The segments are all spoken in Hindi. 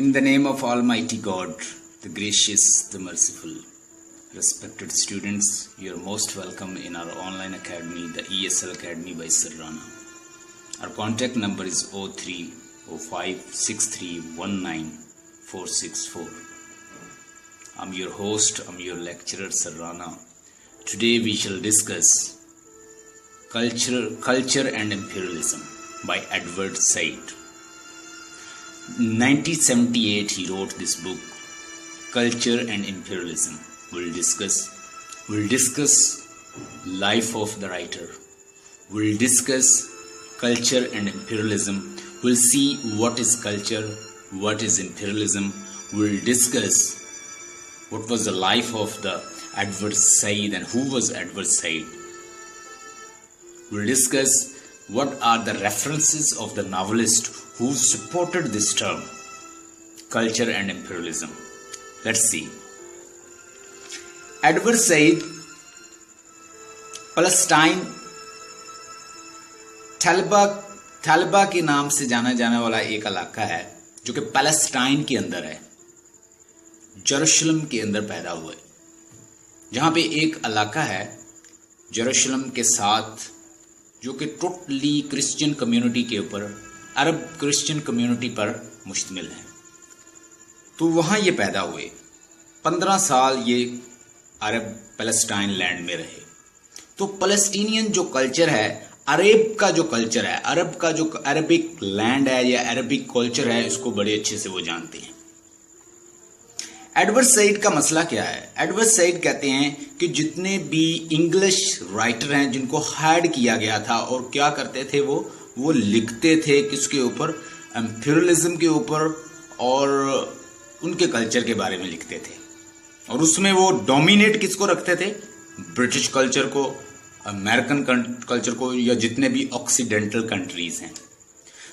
In the name of Almighty God, the gracious, the merciful, respected students, you are most welcome in our online academy, the ESL Academy by Sir Rana. Our contact number is 030563194464. I'm your host, I'm your lecturer, Sir Rana. Today we shall discuss Culture and Imperialism by Edward Said. In 1978 he wrote this book, Culture and Imperialism. We'll discuss life of the writer. We'll discuss culture and imperialism. We'll see what is culture, what is imperialism. We'll discuss what was the life of the Edward Said and who was Edward Said. We'll discuss what are the references of the novelist who supported this term, culture and imperialism. Let's see. Edward Said, Palestine थैलबा के नाम से जाना जाने वाला एक इलाका है जो कि पैलेस्टाइन के अंदर है, जेरूशलम के अंदर पैदा हुआ है, जहां पे एक इलाका है जेरूशलम के साथ जो कि टोटली क्रिश्चियन कम्युनिटी के ऊपर, अरब क्रिश्चियन कम्युनिटी पर मुश्तमिल है। तो वहां ये पैदा हुए, 15 साल ये अरब पैलेस्टाइन लैंड में रहे। तो पैलेस्टीनियन जो कल्चर है, अरब का जो कल्चर है, अरब का जो अरबिक लैंड है या अरबिक कल्चर है, इसको बड़े अच्छे से वो जानते हैं। एडवर्ड सईद का मसला क्या है? एडवर्ड सईद कहते हैं कि जितने भी इंग्लिश राइटर हैं जिनको हायर किया गया था और क्या करते थे, वो लिखते थे किसके ऊपर? एम्पिरियलिज्म के ऊपर और उनके कल्चर के बारे में लिखते थे। और उसमें वो डोमिनेट किसको रखते थे? ब्रिटिश कल्चर को, अमेरिकन कल्चर को, या जितने भी ऑक्सीडेंटल कंट्रीज हैं।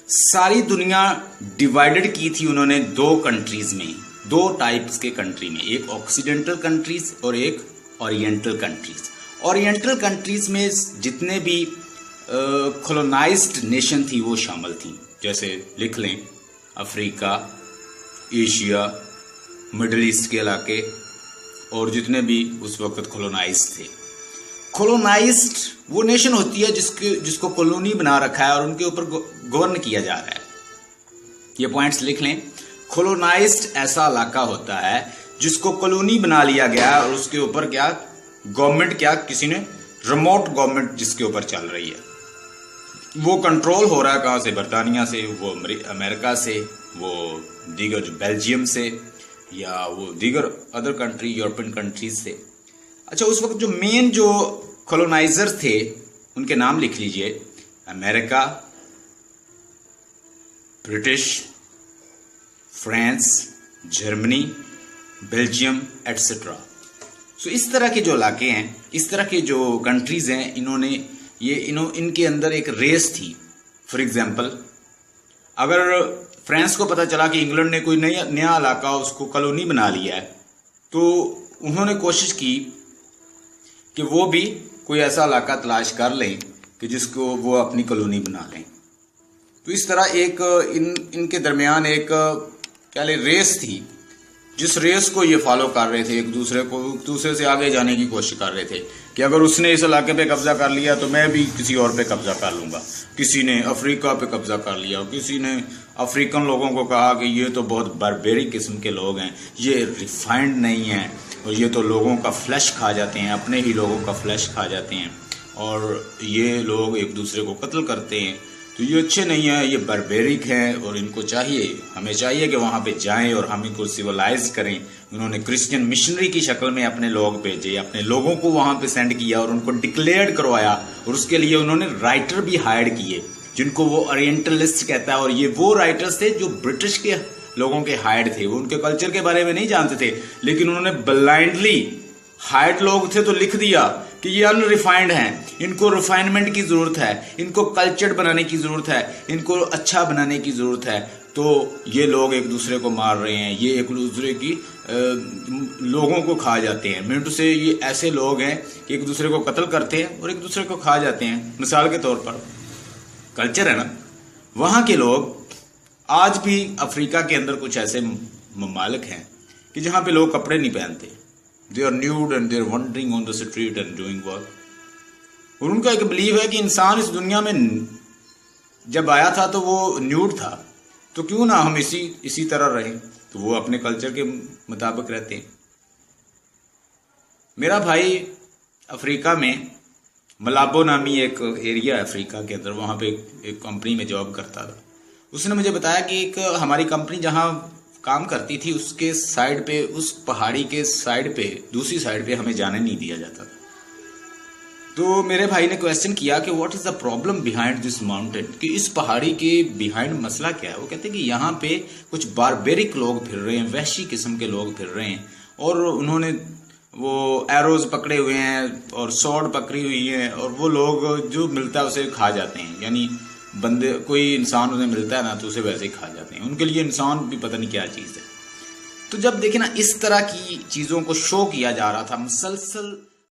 सारी दुनिया डिवाइडेड की थी उन्होंने दो कंट्रीज में, दो टाइप्स के कंट्री में, एक ऑक्सीडेंटल कंट्रीज और एक ओरिएंटल कंट्रीज। ओरिएंटल कंट्रीज में जितने भी कॉलोनाइज्ड नेशन थी वो शामिल थी, जैसे लिख लें अफ्रीका, एशिया, मिडिल ईस्ट के इलाके और जितने भी उस वक्त कॉलोनाइज्ड थे। कॉलोनाइज्ड वो नेशन होती है जिसको कॉलोनी बना रखा है और उनके ऊपर गवर्न किया जा रहा है। ये पॉइंट्स लिख लें। कॉलोनाइज्ड ऐसा इलाका होता है जिसको कॉलोनी बना लिया गया है और उसके ऊपर क्या गवर्नमेंट, क्या किसी ने रिमोट गवर्नमेंट जिसके ऊपर चल रही है, वो कंट्रोल हो रहा है कहाँ से? बरतानिया से, वो अमेरिका से, वो दीगर जो बेल्जियम से, या वो दीगर अदर कंट्री यूरोपियन कंट्रीज से। अच्छा, उस वक्त जो मेन जो कॉलोनाइजर थे उनके नाम लिख लीजिए, America, British, France, Germany, Belgium etcetera. So इस तरह के जो इलाके हैं, इस तरह के जो कंट्रीज हैं, इनके अंदर एक रेस थी। फॉर एग्जांपल, अगर फ्रांस को पता चला कि इंग्लैंड ने कोई नया इलाका उसको कॉलोनी बना लिया है, तो उन्होंने कोशिश की कि वो भी कोई ऐसा इलाका तलाश कर लें कि जिसको वो अपनी कॉलोनी बना लें। तो इस तरह एक इनके दरमियान एक क्या ले रेस थी, जिस रेस को ये फॉलो कर रहे थे, एक दूसरे से आगे जाने की कोशिश कर रहे थे कि अगर उसने इस इलाके पे कब्जा कर लिया तो मैं भी किसी और पे कब्जा कर लूंगा। किसी ने अफ्रीका पे कब्जा कर लिया, किसी ने अफ्रीकन लोगों को कहा कि ये तो बहुत बारबेरिक किस्म के लोग हैं, ये रिफाइंड नहीं हैं और ये तो लोगों का फ्लैश खा जाते हैं, अपने ही लोगों का फ्लैश खा जाते हैं और ये लोग एक दूसरे को कत्ल करते हैं, तो ये अच्छे नहीं है, ये बारबेरिक हैं और इनको चाहिए, हमें चाहिए कि वहाँ पे जाएं और हम इनको सिविलाइज करें। उन्होंने क्रिश्चियन मिशनरी की शक्ल में अपने लोग भेजे, अपने लोगों को वहाँ पे सेंड किया और उनको डिक्लेयर्ड करवाया, और उसके लिए उन्होंने राइटर भी हायर किए जिनको वो ओरिएंटलिस्ट कहता है। और ये वो राइटर्स थे जो ब्रिटिश के लोगों के हायर्ड थे, वो उनके कल्चर के बारे में नहीं जानते थे, लेकिन उन्होंने ब्लाइंडली, हायर्ड लोग थे तो लिख दिया कि ये अनरिफाइंड हैं, इनको रिफाइनमेंट की जरूरत है, इनको कल्चर्ड बनाने की जरूरत है, इनको अच्छा बनाने की जरूरत है। तो ये लोग एक दूसरे को मार रहे हैं, ये एक दूसरे की लोगों को खा जाते हैं। मिनट से ये ऐसे लोग हैं कि एक दूसरे को कत्ल करते हैं और एक दूसरे को खा जाते हैं। मिसाल के तौर पर कल्चर है ना, वहाँ के लोग आज भी अफ्रीका के अंदर कुछ ऐसे ममालिक हैं कि जहां पे लोग कपड़े नहीं पहनते, they are nude and they are wandering on the street and doing work. और उनका एक बिलीव है कि इंसान इस दुनिया में जब आया था तो वो न्यूड था, तो क्यों ना हम इसी तरह रहें। तो वो अपने कल्चर के मुताबिक रहते हैं। मेरा भाई अफ्रीका में मलाबो नामी एक एरिया है अफ्रीका के अंदर, वहाँ पे एक कंपनी में जॉब करता था। उसने मुझे बताया कि एक हमारी कंपनी जहाँ काम करती थी उसके साइड पे, उस पहाड़ी के साइड पे, दूसरी साइड पे हमें जाने नहीं दिया जाता था। तो मेरे भाई ने क्वेश्चन किया कि what is the problem behind this mountain, कि इस पहाड़ी के बिहाइंड मसला क्या है। वो कहते हैं कि यहाँ पे कुछ बारबेरिक लोग फिर रहे हैं, वहशी किस्म के लोग फिर रहे हैं, और उन्होंने वो एरोज पकड़े हुए हैं और सॉर्ड पकड़ी हुई है, और वो लोग जो मिलता है उसे खा जाते हैं। यानी बंदे, कोई इंसान उन्हें मिलता है ना तो उसे वैसे ही खा जाते हैं। उनके लिए इंसान भी पता नहीं क्या चीज़ है। तो जब देखे ना इस तरह की चीज़ों को शो किया जा रहा था मुसलसल